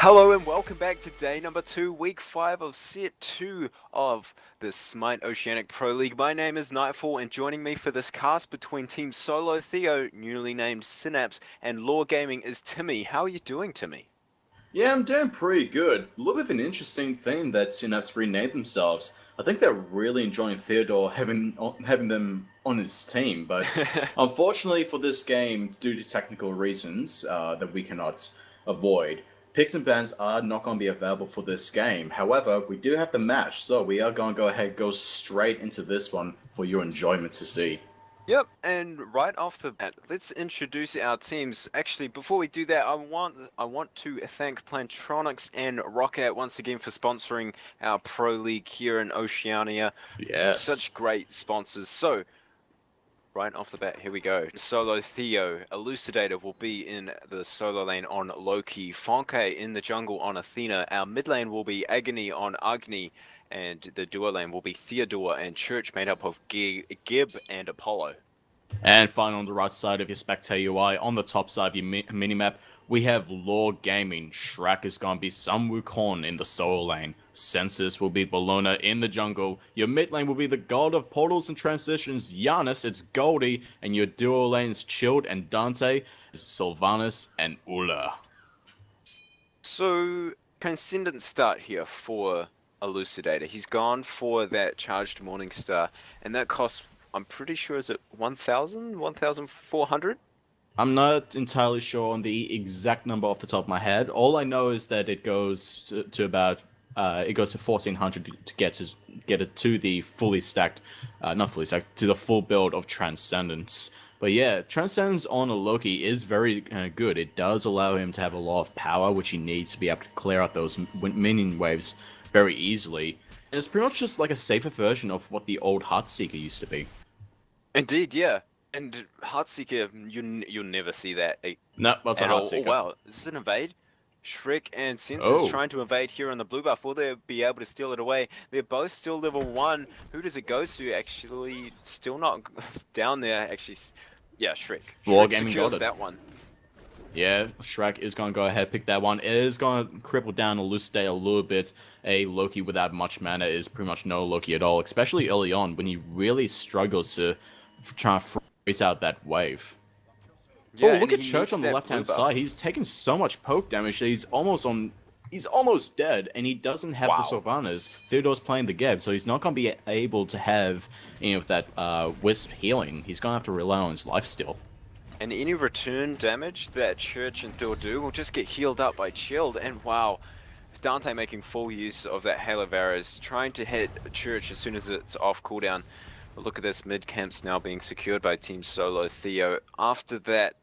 Hello and welcome back to day number 2, week 5 of set 2 of the Smite Oceanic Pro League. My name is Nightfall, and joining me for this cast between Team Solo Theo, newly named Synapse, and Law Gaming is Timmy. How are you doing, Timmy? Yeah, I'm doing pretty good. A little bit of an interesting thing that Synapse renamed themselves. I think they're really enjoying Theodore having them on his team, but unfortunately for this game, due to technical reasons that we cannot avoid, picks and bans are not going to be available for this game. However, we do have the match, so we are going to go ahead and go straight into this one for your enjoyment to see. Yep, and right off the bat, let's introduce our teams. Actually, before we do that, I want to thank Plantronics and Rocket once again for sponsoring our Pro League here in Oceania. Yes. Such great sponsors. So, right off the bat, here we go. Solo Theo, Elucidator will be in the solo lane on Loki, Fonke in the jungle on Athena. Our mid lane will be Agony on Agni, and the duo lane will be Theodore and Church, made up of Gib and Apollo. And finally, on the right side of your Spectator UI, on the top side of your minimap, we have Law Gaming. Shrek is going to be Sun Wukong in the solo lane. Census will be Bologna in the jungle. Your mid lane will be the god of portals and transitions, Giannis, it's Goldie. And your duo lanes, Chilled and Dante, is Sylvanas and Ula. So, Transcendent start here for Elucidator. He's gone for that charged Morningstar, and that costs, I'm pretty sure, is it 1,000? 1,400? I'm not entirely sure on the exact number off the top of my head. All I know is that it goes to about it goes to 1,400 to get it to the fully stacked, not fully stacked, to the full build of Transcendence. But yeah, Transcendence on a Loki is very good. It does allow him to have a lot of power, which he needs to be able to clear out those minion waves very easily. And it's pretty much just like a safer version of what the old Heartseeker used to be. Indeed, yeah. And Heartseeker, you'll never see that No, what's a Heartseeker? Oh wow, is this an invade? Shrek and Census trying to invade here on the blue buff. Will they be able to steal it away? They're both still level 1. Who does it go to? Actually, still not down there. Actually, yeah, Shrek. Law Shrek Gaming secures got it. that one. Yeah, Shrek is going to go ahead pick that one. It is going to cripple down Elucidate a little bit. A Loki without much mana is pretty much no Loki at all, especially early on when he really struggles to try and freeze out that wave. Yeah, oh, look at Church on the left-hand side. He's taking so much poke damage that he's almost dead, and he doesn't have the Sylvanas. Theodore's playing the Geb, so he's not going to be able to have any of that Wisp healing. He's going to have to rely on his life still. And any return damage that Church and Theo do will just get healed up by Chilled. And wow, Dante making full use of that Halo Varus, trying to hit Church as soon as it's off cooldown. But look at this, mid camps now being secured by Team Solo Theo after that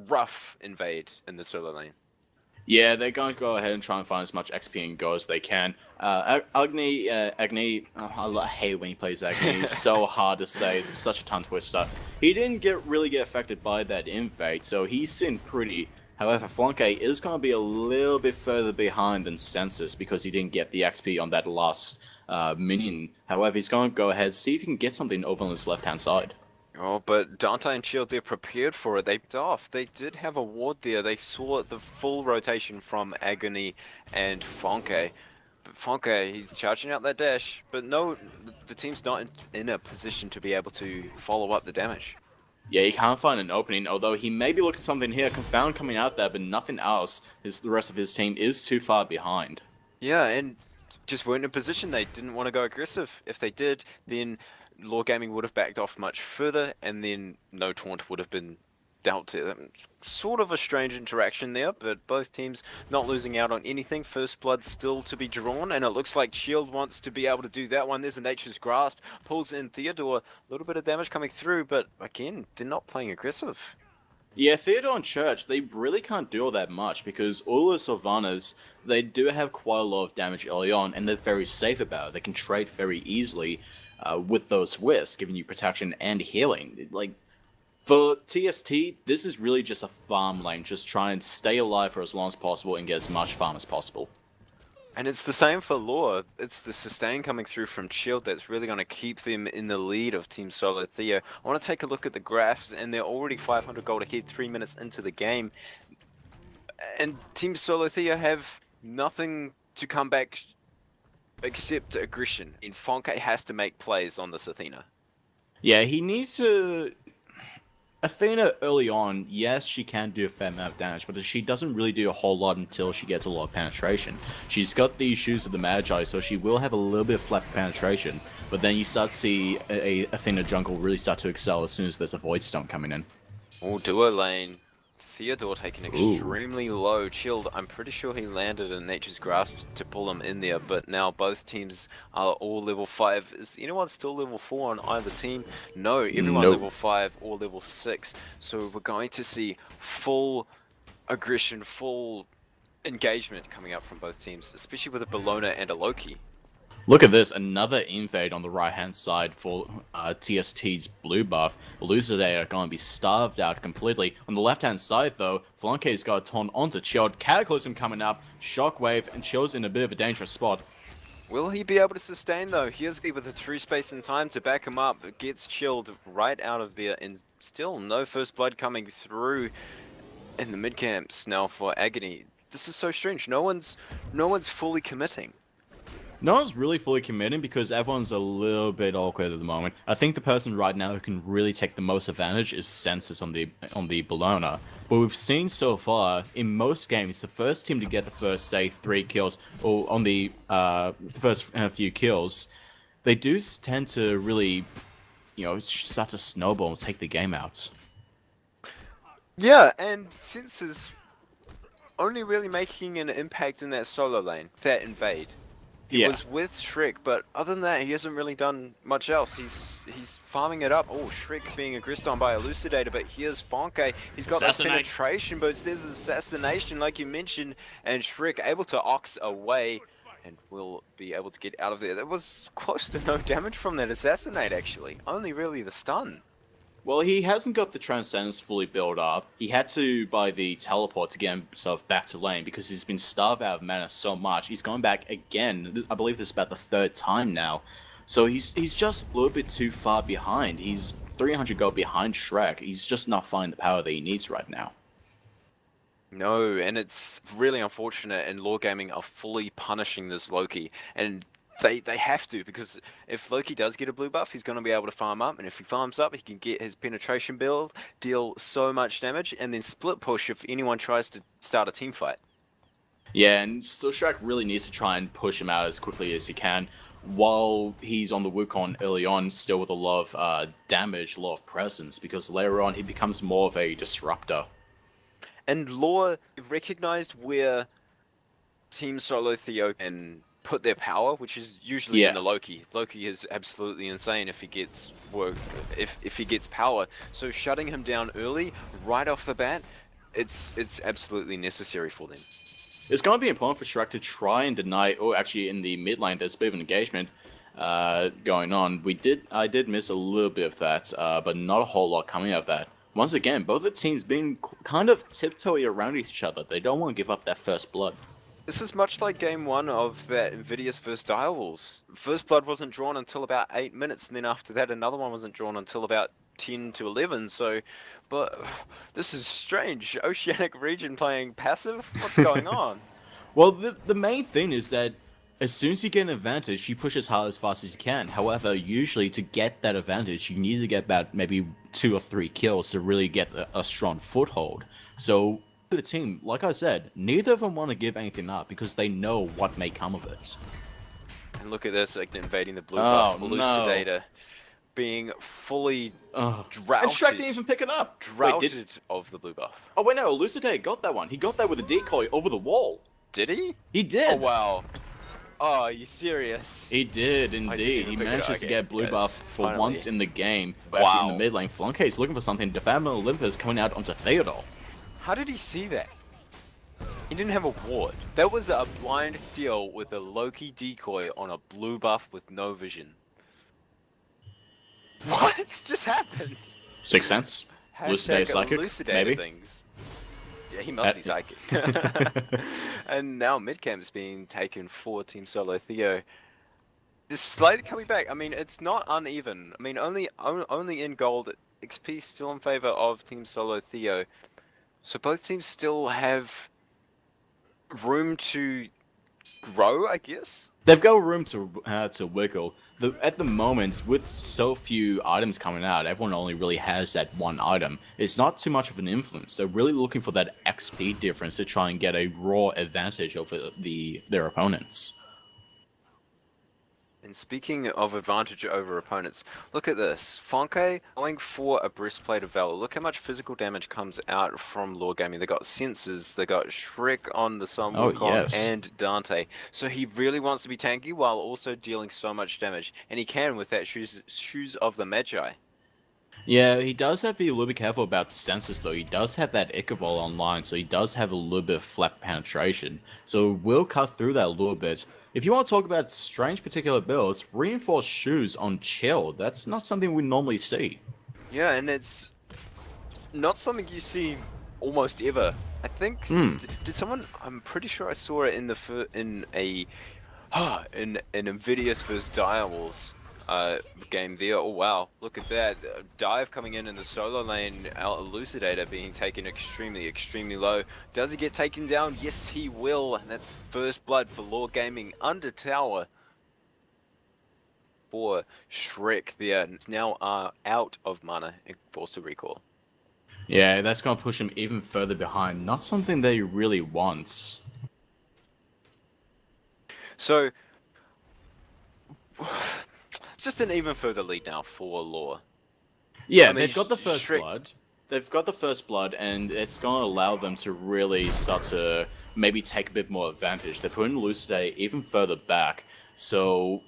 rough invade in the solo lane. Yeah, they're going to go ahead and try and find as much XP and go as they can. Agni, I hate when he plays Agni. It's so hard to say. It's such a tongue twister. He didn't really get affected by that invade, so he's sitting pretty. However, Flanke is going to be a little bit further behind than Census because he didn't get the XP on that last minion. However, he's going to go ahead and see if he can get something over on his left-hand side. Oh, but Dante and Shield, they're prepared for it. They picked off. They did have a ward there. They saw the full rotation from Agony and Fonke. But Fonke, he's charging out that dash. But no, the team's not in a position to be able to follow up the damage. Yeah, he can't find an opening, although he may be looking at something here. Confound coming out there, but nothing else. The rest of his team is too far behind. Yeah, and just weren't in a position. They didn't want to go aggressive. If they did, then Law Gaming would have backed off much further, and then no taunt would have been dealt to them. Sort of a strange interaction there, but both teams not losing out on anything. First blood still to be drawn, and it looks like Shield wants to be able to do that one. There's a Nature's Grasp, pulls in Theodore. A little bit of damage coming through, but again, they're not playing aggressive. Yeah, Theodore and Church, they really can't do all that much because all the Sylvanas, they do have quite a lot of damage early on, and they're very safe about it. They can trade very easily with those Wisps, giving you protection and healing. Like, for TST, this is really just a farm lane. Just try and stay alive for as long as possible and get as much farm as possible. And it's the same for Law. It's the sustain coming through from Shield that's really going to keep them in the lead of Team Solo Theo. I want to take a look at the graphs, and they're already 500 gold ahead 3 minutes into the game. And Team Solo Theo have nothing to come back except aggression. And Fonke has to make plays on this Athena. Yeah, he needs to. Athena early on, yes, she can do a fair amount of damage, but she doesn't really do a whole lot until she gets a lot of penetration. She's got the shoes of the Magi, so she will have a little bit of flat penetration, but then you start to see a Athena jungle really start to excel as soon as there's a Void Stone coming in. Oh, duo lane. Theodore taken Ooh. extremely low, chilled. I'm pretty sure he landed in Nature's Grasp to pull him in there, but now both teams are all level 5. Is anyone still level 4 on either team? No, everyone Nope. level 5 or level 6. So we're going to see full aggression, full engagement coming up from both teams, especially with a Bellona and a Loki. Look at this, another invade on the right-hand side for TST's blue buff. Elucidate are going to be starved out completely. On the left-hand side, though, Flanke's got a ton onto Chilled. Cataclysm coming up, Shockwave, and Chill's in a bit of a dangerous spot. Will he be able to sustain, though? Here's with the through space and time to back him up. Gets Chilled right out of there, and still no first blood coming through in the mid-camps now for Agony. This is so strange. No one's fully committing. No one's really fully committing because everyone's a little bit awkward at the moment. I think the person right now who can really take the most advantage is Census on the Bellona. But we've seen so far, in most games, the first team to get the first, say, 3 kills, or on the first few kills, they do tend to really, start to snowball and take the game out. Yeah, and Census only really making an impact in that solo lane, that invade. He was with Shrek, but other than that, he hasn't really done much else. He's farming it up. Oh, Shrek being aggressed on by Elucidator, but here's Fonke. He's got that penetration boost. There's assassination, like you mentioned, and Shrek able to ox away and will be able to get out of there. That was close to no damage from that assassinate, actually. Only really the stun. Well, he hasn't got the Transcendence fully built up. He had to buy the teleport to get himself back to lane because he's been starved out of mana so much. He's going back again. I believe this is about the 3rd time now. So he's just a little bit too far behind. He's 300 gold behind Shrek. He's just not finding the power that he needs right now. No, and it's really unfortunate, and Law Gaming are fully punishing this Loki. And they have to, because if Loki does get a blue buff, he's going to be able to farm up, and if he farms up, he can get his penetration build, deal so much damage, and then split push if anyone tries to start a team fight. Yeah, and so Shrek really needs to try and push him out as quickly as he can, while he's on the Wukong early on, still with a lot of damage, a lot of presence, because later on he becomes more of a disruptor. And Law recognized where Team Solo Theo can put their power, which is usually in the Loki. Loki is absolutely insane if he gets if he gets power. So shutting him down early, right off the bat, it's absolutely necessary for them. It's going to be important for Shrek to try and deny. Oh, actually, in the mid lane, there's a bit of an engagement going on. I did miss a little bit of that, but not a whole lot coming out of that. Once again, both the teams being kind of tiptoeing around each other. They don't want to give up that first blood. This is much like game 1 of that Invidious vs Direwolves. First blood wasn't drawn until about 8 minutes, and then after that another one wasn't drawn until about 10 to 11, so... But this is strange. Oceanic region playing passive? What's going on? Well, the main thing is that as soon as you get an advantage, you push as hard as fast as you can. However, usually to get that advantage, you need to get about maybe 2 or 3 kills to really get a strong foothold. So... the team, like I said, neither of them want to give anything up because they know what may come of it. And look at this, like invading the blue buff, Elucidator being fully droughted. And Shrek didn't even pick it up. Droughted of the blue buff. Oh wait, no, Elucidator got that one. He got that with a decoy over the wall. Did he? He did. Oh wow. Oh, are you serious? He did indeed. He manages to get blue buff for once in the game. But actually in the mid lane, Flanke is looking for something. Defam Olympus coming out onto Theodore. How did he see that? He didn't have a ward. That was a blind steal with a Loki decoy on a blue buff with no vision. What just happened? Sixth Sense? Elucidator Psychic? Maybe? Things. Yeah, he must be Psychic. And now midcamp's being taken for Team Solo Theo. It's slightly coming back. I mean, it's not uneven. I mean, only in gold. XP still in favor of Team Solo Theo. So both teams still have room to grow, I guess. They've got room to wiggle. At the moment, with so few items coming out, everyone only really has that one item. It's not too much of an influence. They're really looking for that XP difference to try and get a raw advantage over their opponents. And speaking of advantage over opponents, look at this. Fonke going for a Breastplate of Valor. Look how much physical damage comes out from Lord Gaming. They got Senses, they got Shrek on the Sun Oh, Wukong, yes. and Dante. So he really wants to be tanky while also dealing so much damage. And he can with that Shoes of the Magi. Yeah, he does have to be a little bit careful about senses, though. He does have that Ichabod online, so he does have a little bit of flap penetration. So we'll cut through that a little bit. If you want to talk about strange particular builds, reinforced shoes on Chill, that's not something we normally see. Yeah, and it's not something you see almost ever. I think did someone? I'm pretty sure I saw it in the in Invidious vs Direwolves game there. Oh wow, look at that dive coming in the solo lane. Our Elucidator being taken extremely low. Does he get taken down? Yes, he will. And that's first blood for Lord Gaming under tower. For Shrek there, it's now out of mana and forced to recall. Yeah, that's going to push him even further behind. Not something that he really wants. So, just an even further lead now for Lore. Yeah, I mean, they've got the first blood. They've got the first blood, and it's going to allow them to really start to maybe take a bit more advantage. They're putting Lucidate even further back, so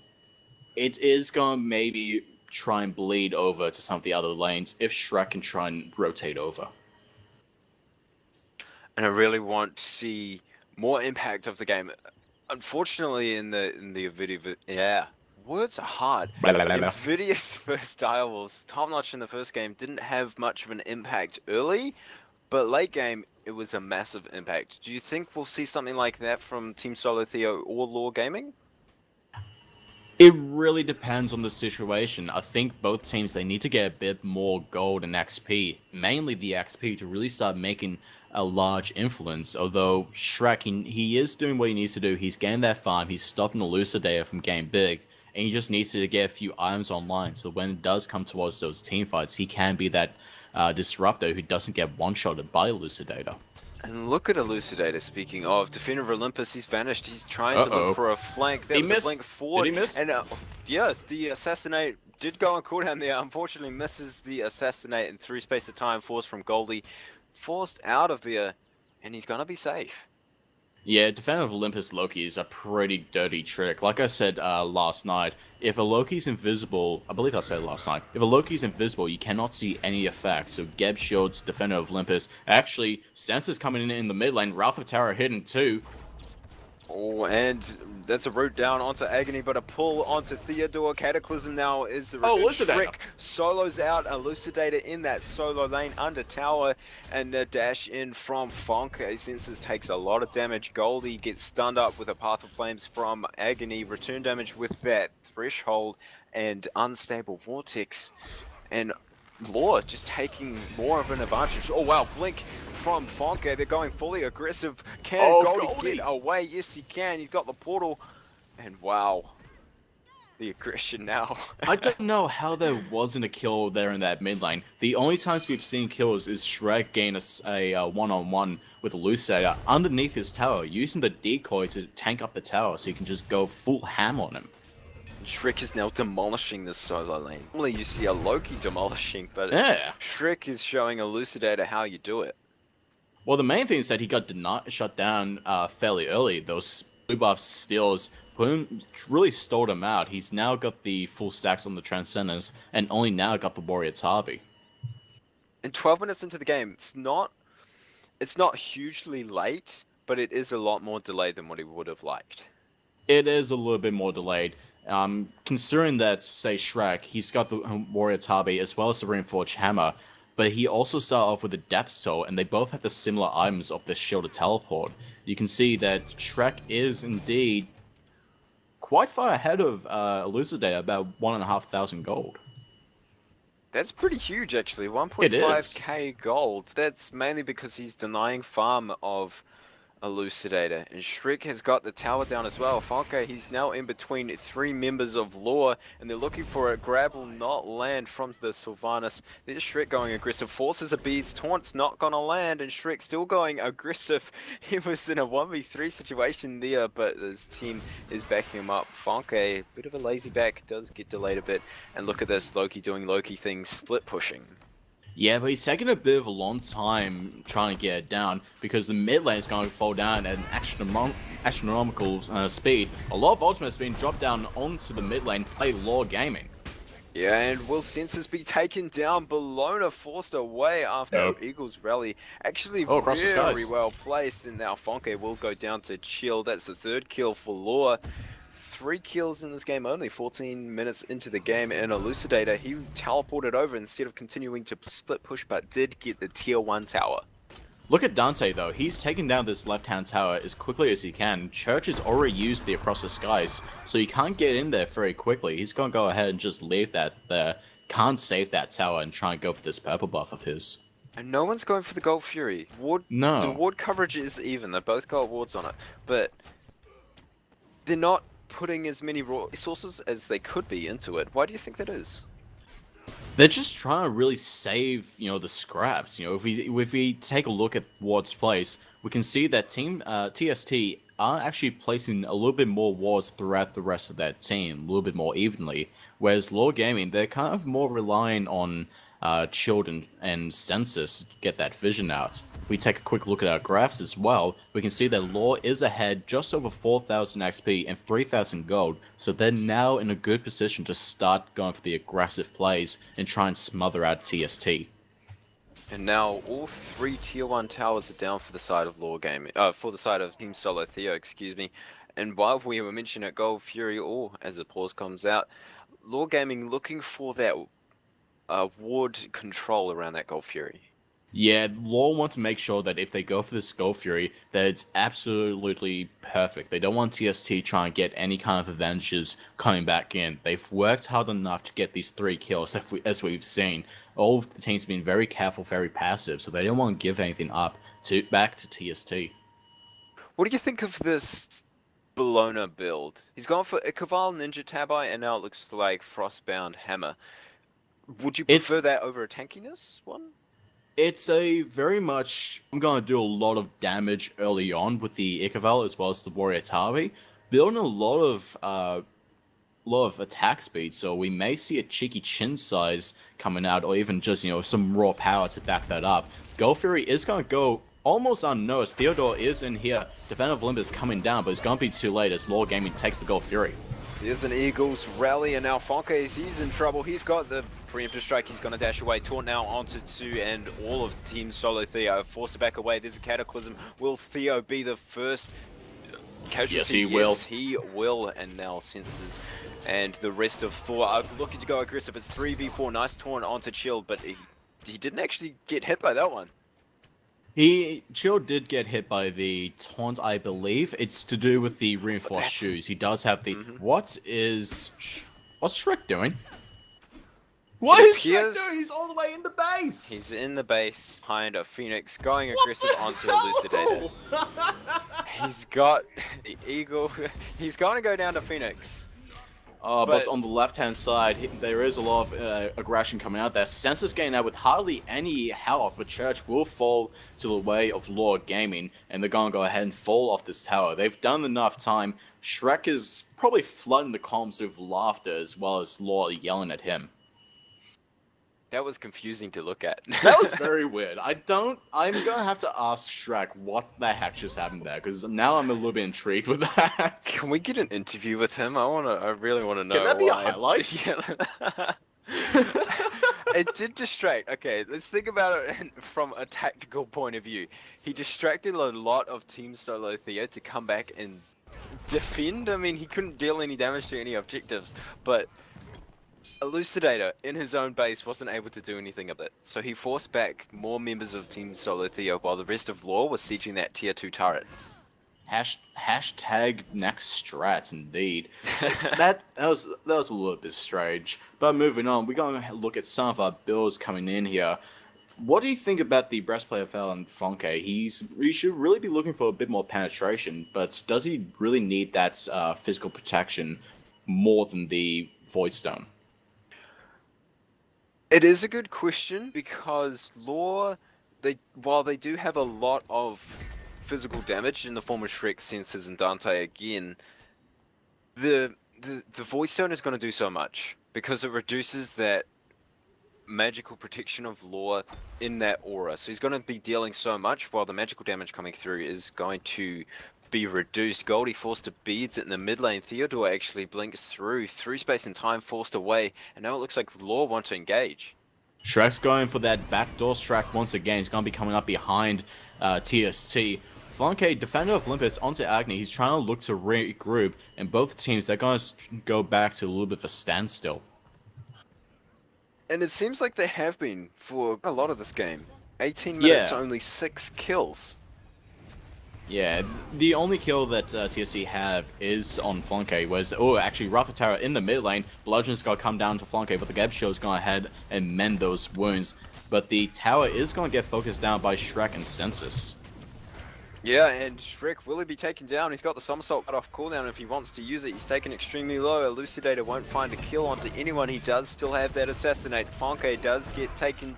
it is going to maybe try and bleed over to some of the other lanes if Shrek can try and rotate over. And I really want to see more impact of the game. Unfortunately, in the video, yeah, words are hard. Invidious first Direwolves, top notch in the first game, didn't have much of an impact early, but late game it was a massive impact. Do you think we'll see something like that from Team Solo Theo or Lore Gaming? It really depends on the situation. I think both teams, they need to get a bit more gold and XP, mainly the XP, to really start making a large influence. Although Shrek, he is doing what he needs to do. He's getting that farm, he's stopping Elucidator from getting big, and he just needs to get a few items online, so when it does come towards those team fights, he can be that disruptor who doesn't get one-shotted by Elucidator. And look at Elucidator, speaking of. Defender of Olympus, he's vanished. He's trying to look for a flank. There was a flank forward. Did he miss? And yeah, the Assassinate did go on cooldown there. Unfortunately, misses the Assassinate and through space of time. Forced from Goldie. Forced out of there. And he's going to be safe. Yeah, Defender of Olympus Loki is a pretty dirty trick. Like I said last night, if a Loki's invisible, I believe I said last night, if a Loki's invisible, you cannot see any effects. So Geb shields Defender of Olympus. Actually, Sensor's coming in the mid lane. Wrath of Terror hidden too. Oh, and that's a route down onto Agony, but a pull onto Theodore. Cataclysm now is the Shrek solos out Elucidator in that solo lane under tower, and a dash in from Fonke. Senses takes a lot of damage. Goldie gets stunned up with a Path of Flames from Agony. Return damage with that Threshold and Unstable Vortex. And Lore just taking more of an advantage. Oh wow, Blink from Fonke. They're going fully aggressive. Can Goldie get away? Yes, he can. He's got the portal. And wow, the aggression now. I don't know how there wasn't a kill there in that mid lane. The only times we've seen kills is Shrek gain a one-on-one with Elucidator underneath his tower, using the decoy to tank up the tower so you can just go full ham on him. Shrek is now demolishing the solo lane. Normally you see a Loki demolishing, but yeah, Shrek is showing Elucidator how you do it. Well, the main thing is that he got shut down fairly early. Those blue buff steals really stalled him out. He's now got the full stacks on the Transcendence, and only now got the Warrior Tabi. And 12 minutes into the game, it's not hugely late, but it is a lot more delayed than what he would have liked. It is a little bit more delayed. Considering that, say, Shrek, he's got the Warrior Tabi as well as the Reinforged Hammer, but he also started off with a Death Soul, and they both have the similar items of the Shielded Teleport. You can see that Shrek is indeed quite far ahead of Elucidator, about 1,500 gold. That's pretty huge, actually. 1.5k gold. That's mainly because he's denying farm of Elucidator, and Shrek has got the tower down as well. Falke, he's now in between 3 members of Law, and they're looking for a grab will not land from the Sylvanas. There's Shrek going aggressive, forces a beads, taunt's not gonna land, and Shrek still going aggressive. He was in a 1v3 situation there, but his team is backing him up. Falke, bit of a lazy back, does get delayed a bit, and look at this, Loki doing Loki things, split pushing. Yeah, but he's taking a bit of a long time trying to get it down because the mid lane is going to fall down at an astronomical speed. A lot of ultimates being dropped down onto the mid lane by Law Gaming. Yeah, and will Census be taken down? Bologna forced away after Eagles rally. Actually, very well placed, and now Fonke will go down to chill. That's the 3rd kill for Law. 3 kills in this game only, 14 minutes into the game, and Elucidator, he teleported over instead of continuing to split push, but did get the tier 1 tower. Look at Dante though, he's taking down this left-hand tower as quickly as he can. Church has already used the Across the Skies, so he can't get in there very quickly. He's gonna go ahead and just leave that there, can't save that tower and try and go for this purple buff of his. And no one's going for the Gold Fury. No. The ward coverage is even, they both got wards on it, but they're not putting as many resources as they could be into it. Why do you think that is? They're just trying to really save, the scraps. If we take a look at Ward's place, we can see that Team TST are actually placing a little bit more wards throughout the rest of that team, a little bit more evenly. Whereas Law Gaming, they're kind of more relying on Shield and Census to get that vision out. If we take a quick look at our graphs as well, we can see that Law is ahead just over 4,000 XP and 3,000 gold, so they're now in a good position to start going for the aggressive plays and try and smother out TST. And now all 3 tier 1 towers are down for the side of Law Gaming, for the side of Team Solo Theo, excuse me. And while we were mentioning it, Gold Fury, or as the pause comes out, Law Gaming looking for that ward control around that Gold Fury. Yeah, Law want to make sure that if they go for this Gold Fury, that it's absolutely perfect. They don't want TST trying to get any kind of advantages coming back in. They've worked hard enough to get these 3 kills, as we've seen. All of the teams have been very careful, very passive, so they don't want to give anything up back to TST. What do you think of this Bologna build? He's gone for Ikaval, Ninja Tabai, and now it looks like Frostbound Hammer. Would you prefer that over a tankiness one? It's a very much, I'm going to do a lot of damage early on with the Ikaval as well as the Warrior Tabi, building a lot of attack speed, so we may see a cheeky chin size coming out, or even just, some raw power to back that up. Gold Fury is going to go almost unnoticed. Theodore is in here. Defender of Olympus coming down, but it's going to be too late as Law Gaming takes the Gold Fury. There's an Eagles rally, and now Fonke, he's in trouble. He's got the preemptive strike, he's going to dash away. Taunt now onto 2, and all of Team Solo Theo forced to back away. There's a Cataclysm. Will Theo be the first casualty? Yes, he will. Yes, he will, and now Senses and the rest of Thor are looking to go aggressive. It's 3v4, nice taunt onto Chill, but he didn't actually get hit by that one. Chill did get hit by the taunt, I believe. It's to do with the reinforced shoes. He does have the... What's Shrek doing? What is Shrek doing? He's all the way in the base! He's in the base behind a Phoenix, going aggressive onto Elucidator. He's got the Eagle. He's going to go down to Phoenix. But on the left-hand side, there is a lot of aggression coming out there. Census getting out with hardly any health, but Church will fall to the way of Law Gaming, and they're going to go ahead and fall off this tower. They've done enough time. Shrek is probably flooding the comms with laughter, as well as Law yelling at him. That was confusing to look at. That was very weird. I'm gonna have to ask Shrek what the heck just happened there, because now I'm a little bit intrigued with that. Can we get an interview with him? I really want to know. Can that be a highlight? Yeah. It did distract. Okay, let's think about it from a tactical point of view. He distracted a lot of Team Solo Theo to come back and defend. I mean, he couldn't deal any damage to any objectives, but Elucidator in his own base wasn't able to do anything of it, so he forced back more members of Team Solo Theo while the rest of Law was sieging that tier 2 turret. Hashtag next strats, indeed. that was a little bit strange. But moving on, we're going to look at some of our builds coming in here. What do you think about the breastplate of Hell and Fonke? He should really be looking for a bit more penetration, but does he really need that physical protection more than the Void Stone? It is a good question because Law, while they do have a lot of physical damage in the form of Shrek, Senses, and Dante again, the Void Stone is going to do so much because it reduces that magical protection of Law in that aura. So he's going to be dealing so much while the magical damage coming through is going to be reduced. Goldie forced to beads it in the mid lane. Theodore actually blinks through space and time, forced away, and now it looks like Law want to engage. Shrek's going for that backdoor strike once again. He's going to be coming up behind TST. Flanke, Defender of Olympus, onto Agni. He's trying to look to regroup, and both teams, they're going to go back to a little bit of a standstill. And it seems like they have been for a lot of this game. 18 minutes, Yeah. only 6 kills. Yeah, the only kill that TSC have is on Flanke, whereas, actually, Rafa Terra in the mid lane, Bludgeon's got to come down to Flanke, but the Geb Show's going ahead and mend those wounds. But the tower is going to get focused down by Shrek and Census. Yeah, and Shrek, will he be taken down? He's got the somersault cut off cooldown if he wants to use it. He's taken extremely low. Elucidator won't find a kill onto anyone. He does still have that assassinate. Fonke does get taken